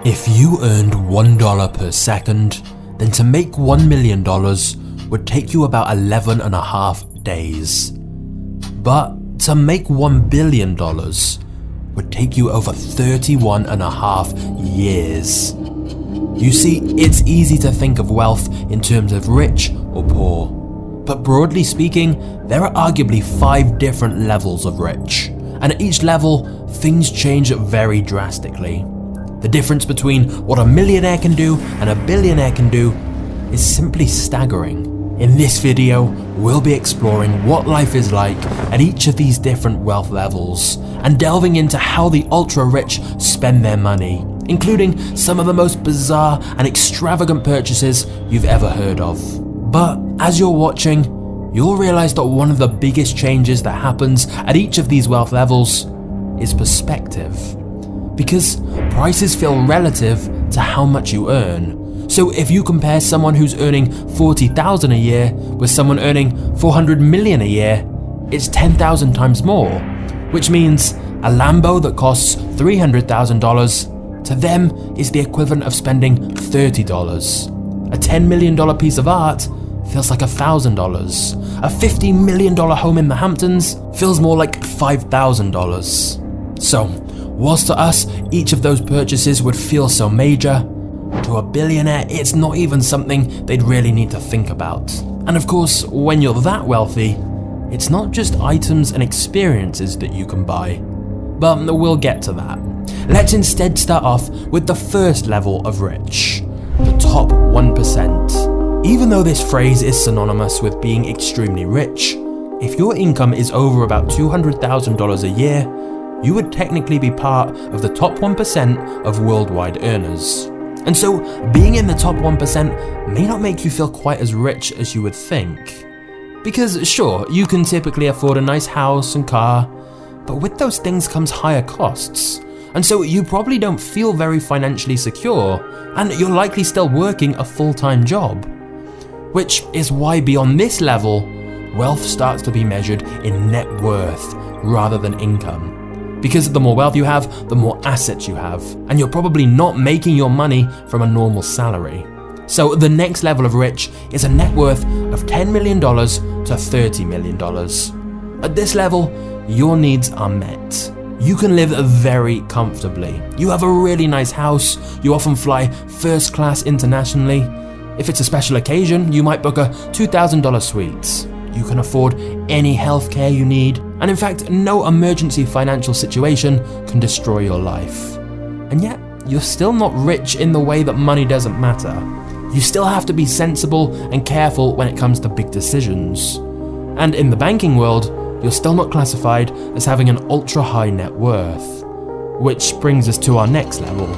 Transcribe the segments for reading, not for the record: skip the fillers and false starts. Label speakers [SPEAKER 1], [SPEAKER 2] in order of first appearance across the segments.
[SPEAKER 1] If you earned $1 per second, then to make $1 million would take you about 11.5 days. But to make $1 billion would take you over 31.5 years. You see, it's easy to think of wealth in terms of rich or poor. But broadly speaking, there are arguably 5 different levels of rich. And at each level, things change very drastically. The difference between what a millionaire can do and a billionaire can do is simply staggering. In this video, we'll be exploring what life is like at each of these different wealth levels and delving into how the ultra-rich spend their money, including some of the most bizarre and extravagant purchases you've ever heard of. But as you're watching, you'll realize that one of the biggest changes that happens at each of these wealth levels is perspective. Because prices feel relative to how much you earn. So if you compare someone who's earning $40,000 a year with someone earning $400 million a year, it's 10,000 times more, which means a Lambo that costs $300,000 to them is the equivalent of spending $30. A $10 million piece of art feels like $1,000. A $50 million home in the Hamptons feels more like $5,000. So, whilst to us, each of those purchases would feel so major, to a billionaire, it's not even something they'd really need to think about. And of course, when you're that wealthy, it's not just items and experiences that you can buy. But we'll get to that. Let's instead start off with the first level of rich, the top 1%. Even though this phrase is synonymous with being extremely rich, if your income is over about $200,000 a year, you would technically be part of the top 1% of worldwide earners. And so, being in the top 1% may not make you feel quite as rich as you would think. Because sure, you can typically afford a nice house and car, but with those things comes higher costs. And so you probably don't feel very financially secure, and you're likely still working a full-time job. Which is why beyond this level, wealth starts to be measured in net worth rather than income. Because the more wealth you have, the more assets you have, and you're probably not making your money from a normal salary. So the next level of rich is a net worth of $10 million to $30 million. At this level, your needs are met. You can live very comfortably. You have a really nice house, you often fly first class internationally. If it's a special occasion, you might book a $2,000 suite. You can afford any healthcare you need, and in fact, no emergency financial situation can destroy your life. And yet, you're still not rich in the way that money doesn't matter. You still have to be sensible and careful when it comes to big decisions. And in the banking world, you're still not classified as having an ultra high net worth. Which brings us to our next level,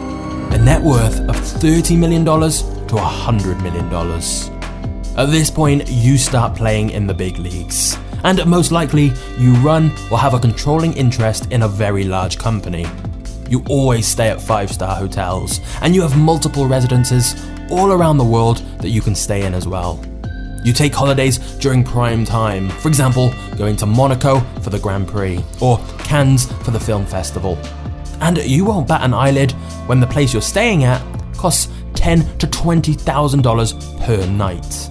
[SPEAKER 1] a net worth of $30 million to $100 million. At this point, you start playing in the big leagues, and most likely, you run or have a controlling interest in a very large company. You always stay at 5-star hotels, and you have multiple residences all around the world that you can stay in as well. You take holidays during prime time, for example, going to Monaco for the Grand Prix, or Cannes for the film festival. And you won't bat an eyelid when the place you're staying at costs $10,000 to $20,000 per night.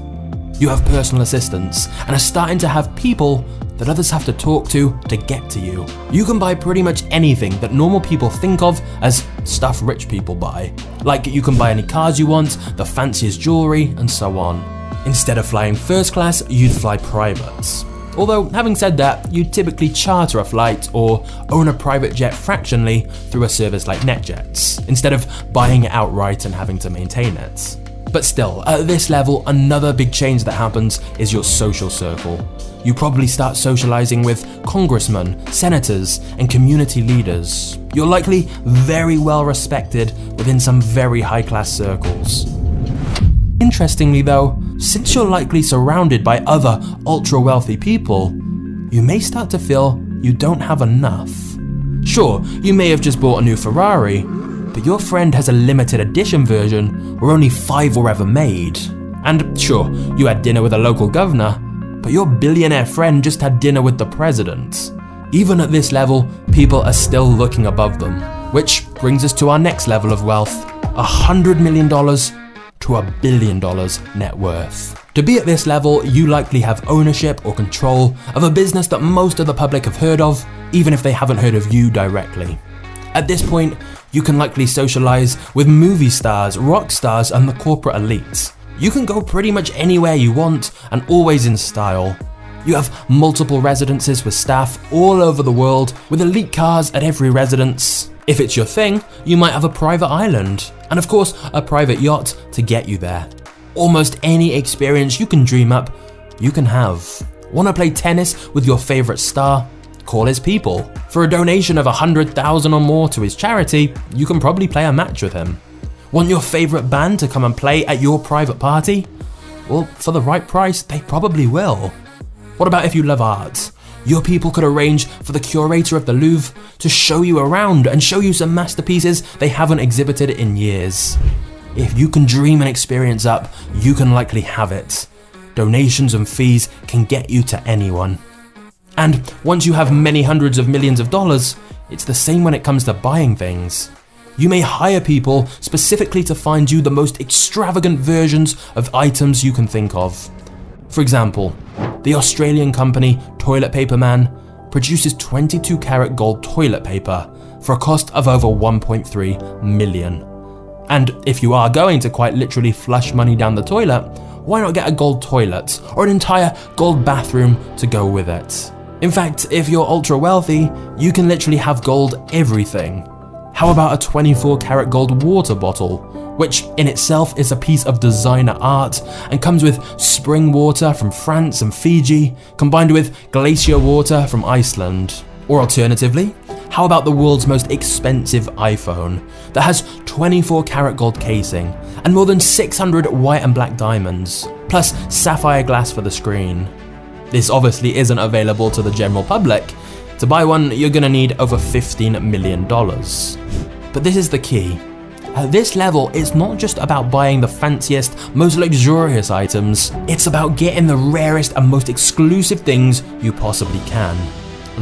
[SPEAKER 1] You have personal assistants and are starting to have people that others have to talk to get to you. You can buy pretty much anything that normal people think of as stuff rich people buy. Like you can buy any cars you want, the fanciest jewelry, and so on. Instead of flying first class, you'd fly private. Although, having said that, you'd typically charter a flight or own a private jet fractionally through a service like NetJets, instead of buying it outright and having to maintain it. But still, at this level, another big change that happens is your social circle. You probably start socializing with congressmen, senators, and community leaders. You're likely very well respected within some very high-class circles. Interestingly though, since you're likely surrounded by other ultra-wealthy people, you may start to feel you don't have enough. Sure, you may have just bought a new Ferrari, but your friend has a limited edition version where only 5 were ever made. And sure, you had dinner with a local governor, but your billionaire friend just had dinner with the president. Even at this level, people are still looking above them, which brings us to our next level of wealth, $100 million to $1 billion net worth. To be at this level, you likely have ownership or control of a business that most of the public have heard of, even if they haven't heard of you directly. At this point, you can likely socialize with movie stars, rock stars, and the corporate elites. You can go pretty much anywhere you want and always in style. You have multiple residences with staff all over the world, with elite cars at every residence. If it's your thing, you might have a private island, and of course, a private yacht to get you there. Almost any experience you can dream up, you can have. Want to play tennis with your favorite star? Call his people. For a donation of $100,000 or more to his charity, you can probably play a match with him. Want your favorite band to come and play at your private party? Well, for the right price, they probably will. What about if you love art? Your people could arrange for the curator of the Louvre to show you around and show you some masterpieces they haven't exhibited in years. If you can dream an experience up, you can likely have it. Donations and fees can get you to anyone. And once you have many hundreds of millions of dollars, it's the same when it comes to buying things. You may hire people specifically to find you the most extravagant versions of items you can think of. For example, the Australian company Toilet Paper Man produces 22 karat gold toilet paper for a cost of over 1.3 million. And if you are going to quite literally flush money down the toilet, why not get a gold toilet or an entire gold bathroom to go with it? In fact, if you're ultra wealthy, you can literally have gold everything. How about a 24 karat gold water bottle, which in itself is a piece of designer art and comes with spring water from France and Fiji, combined with glacier water from Iceland? Or alternatively, how about the world's most expensive iPhone that has 24 karat gold casing and more than 600 white and black diamonds, plus sapphire glass for the screen? This obviously isn't available to the general public. To buy one, you're gonna need over $15 million. But this is the key. At this level, it's not just about buying the fanciest, most luxurious items, it's about getting the rarest and most exclusive things you possibly can.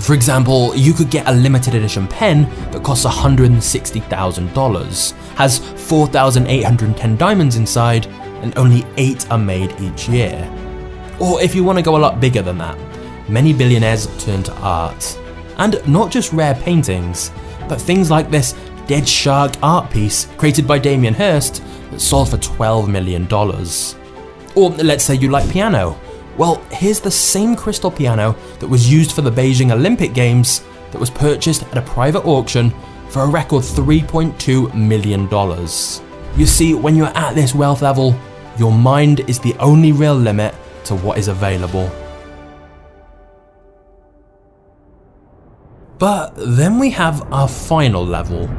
[SPEAKER 1] For example, you could get a limited edition pen that costs $160,000, has 4,810 diamonds inside, and only 8 are made each year. Or if you want to go a lot bigger than that, many billionaires turn to art. And not just rare paintings, but things like this dead shark art piece created by Damien Hirst that sold for $12 million. Or let's say you like piano. Well, here's the same crystal piano that was used for the Beijing Olympic Games that was purchased at a private auction for a record $3.2 million. You see, when you're at this wealth level, your mind is the only real limit to what is available. But then we have our final level,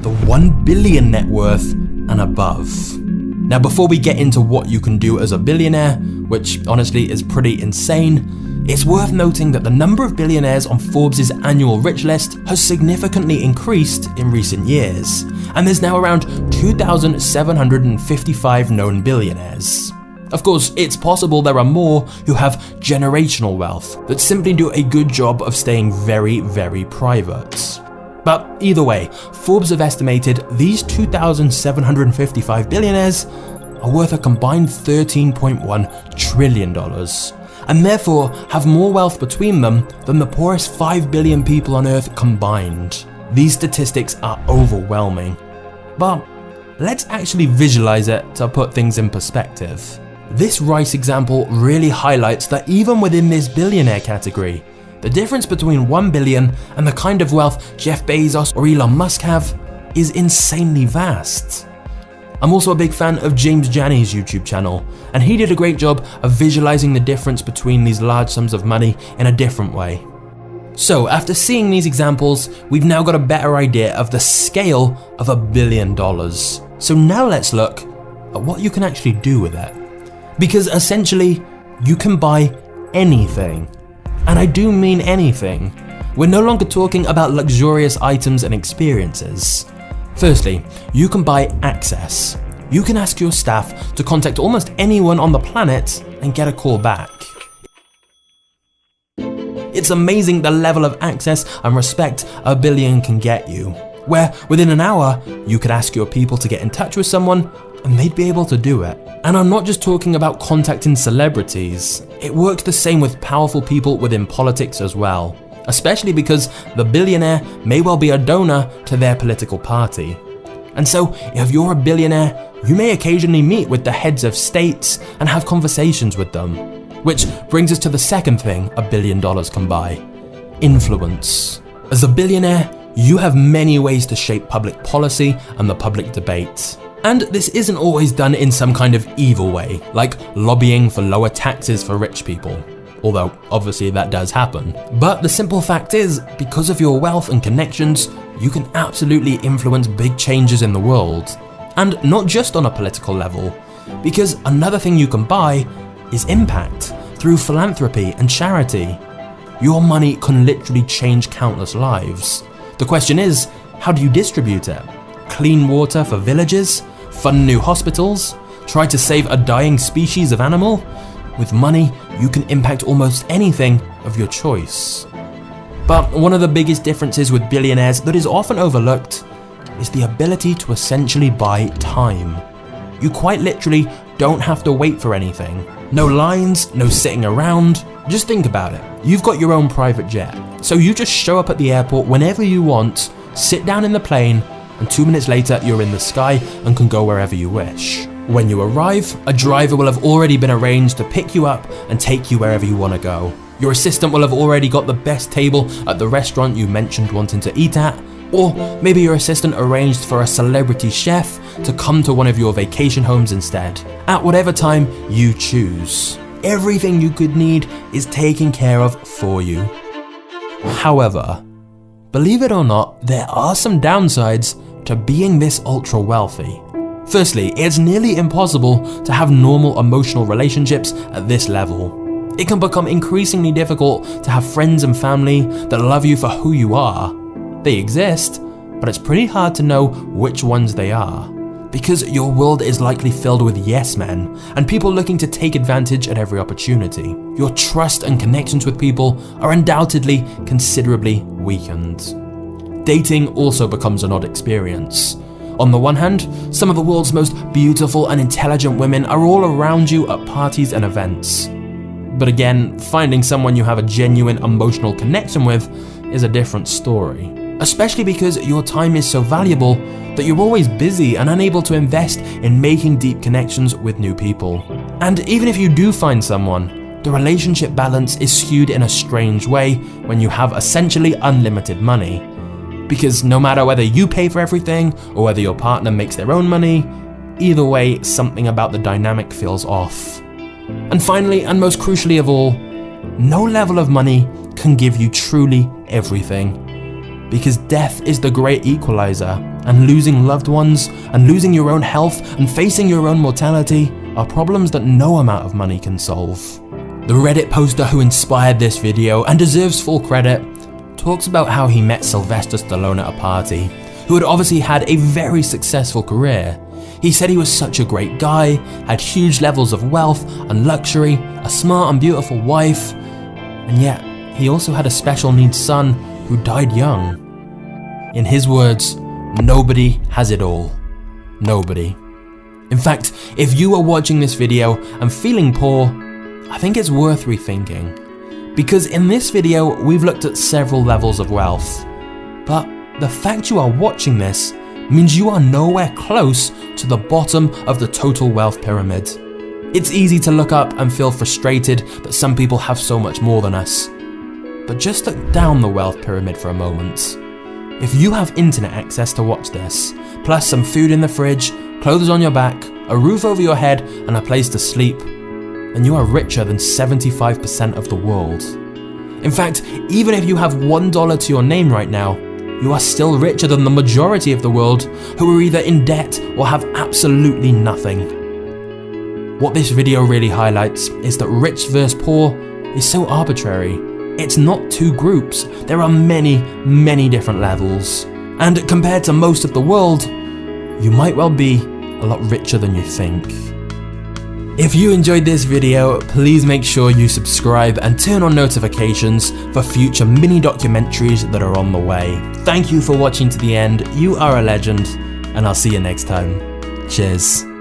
[SPEAKER 1] the 1 billion net worth and above. Now, before we get into what you can do as a billionaire, which honestly is pretty insane, it's worth noting that the number of billionaires on Forbes' annual rich list has significantly increased in recent years, and there's now around 2,755 known billionaires. Of course, it's possible there are more who have generational wealth that simply do a good job of staying very, very private. But either way, Forbes have estimated these 2,755 billionaires are worth a combined $13.1 trillion, and therefore have more wealth between them than the poorest 5 billion people on Earth combined. These statistics are overwhelming. But let's actually visualize it to put things in perspective. This rice example really highlights that even within this billionaire category, the difference between 1 billion and the kind of wealth Jeff Bezos or Elon Musk have is insanely vast. I'm also a big fan of James Jani's YouTube channel, and he did a great job of visualizing the difference between these large sums of money in a different way. So after seeing these examples, we've now got a better idea of the scale of $1 billion. So now let's look at what you can actually do with it. Because essentially, you can buy anything. And I do mean anything. We're no longer talking about luxurious items and experiences. Firstly, you can buy access. You can ask your staff to contact almost anyone on the planet and get a call back. It's amazing the level of access and respect $1 billion can get you. where within an hour, you could ask your people to get in touch with someone and they'd be able to do it. And I'm not just talking about contacting celebrities. It works the same with powerful people within politics as well, especially because the billionaire may well be a donor to their political party. And so, if you're a billionaire, you may occasionally meet with the heads of states and have conversations with them. Which brings us to the second thing $1 billion can buy: influence. As a billionaire, you have many ways to shape public policy and the public debate. And this isn't always done in some kind of evil way, like lobbying for lower taxes for rich people. Although, obviously that does happen. But the simple fact is, because of your wealth and connections, you can absolutely influence big changes in the world. And not just on a political level, because another thing you can buy is impact through philanthropy and charity. Your money can literally change countless lives. The question is, how do you distribute it? Clean water for villages? Fund new hospitals? Try to save a dying species of animal? With money, you can impact almost anything of your choice. But one of the biggest differences with billionaires that is often overlooked is the ability to essentially buy time. You quite literally don't have to wait for anything. No lines, no sitting around. Just think about it. You've got your own private jet, so you just show up at the airport whenever you want, sit down in the plane, and 2 minutes later you're in the sky and can go wherever you wish. When you arrive, a driver will have already been arranged to pick you up and take you wherever you want to go. Your assistant will have already got the best table at the restaurant you mentioned wanting to eat at, or maybe your assistant arranged for a celebrity chef to come to one of your vacation homes instead, at whatever time you choose. Everything you could need is taken care of for you. However, believe it or not, there are some downsides to being this ultra wealthy. Firstly, it's nearly impossible to have normal emotional relationships at this level. It can become increasingly difficult to have friends and family that love you for who you are. They exist, but it's pretty hard to know which ones they are. Because your world is likely filled with yes men and people looking to take advantage at every opportunity. Your trust and connections with people are undoubtedly considerably weakened. Dating also becomes an odd experience. On the one hand, some of the world's most beautiful and intelligent women are all around you at parties and events. But again, finding someone you have a genuine emotional connection with is a different story. Especially because your time is so valuable that you're always busy and unable to invest in making deep connections with new people. And even if you do find someone, the relationship balance is skewed in a strange way when you have essentially unlimited money. Because no matter whether you pay for everything or whether your partner makes their own money, either way, something about the dynamic feels off. And finally, and most crucially of all, no level of money can give you truly everything. Because death is the great equalizer, and losing loved ones, and losing your own health, and facing your own mortality are problems that no amount of money can solve. The Reddit poster who inspired this video, and deserves full credit, talks about how he met Sylvester Stallone at a party, who had obviously had a very successful career. He said he was such a great guy, had huge levels of wealth and luxury, a smart and beautiful wife, and yet he also had a special needs son who died young. In his words, nobody has it all. Nobody. In fact, if you are watching this video and feeling poor, I think it's worth rethinking. Because in this video, we've looked at several levels of wealth. But the fact you are watching this means you are nowhere close to the bottom of the total wealth pyramid. It's easy to look up and feel frustrated that some people have so much more than us. But just look down the wealth pyramid for a moment. If you have internet access to watch this, plus some food in the fridge, clothes on your back, a roof over your head, and a place to sleep, then you are richer than 75% of the world. In fact, even if you have $1 to your name right now, you are still richer than the majority of the world who are either in debt or have absolutely nothing. What this video really highlights is that rich versus poor is so arbitrary. It's not two groups, there are many, many different levels. And compared to most of the world, you might well be a lot richer than you think. If you enjoyed this video, please make sure you subscribe and turn on notifications for future mini documentaries that are on the way. Thank you for watching to the end, you are a legend, and I'll see you next time. Cheers.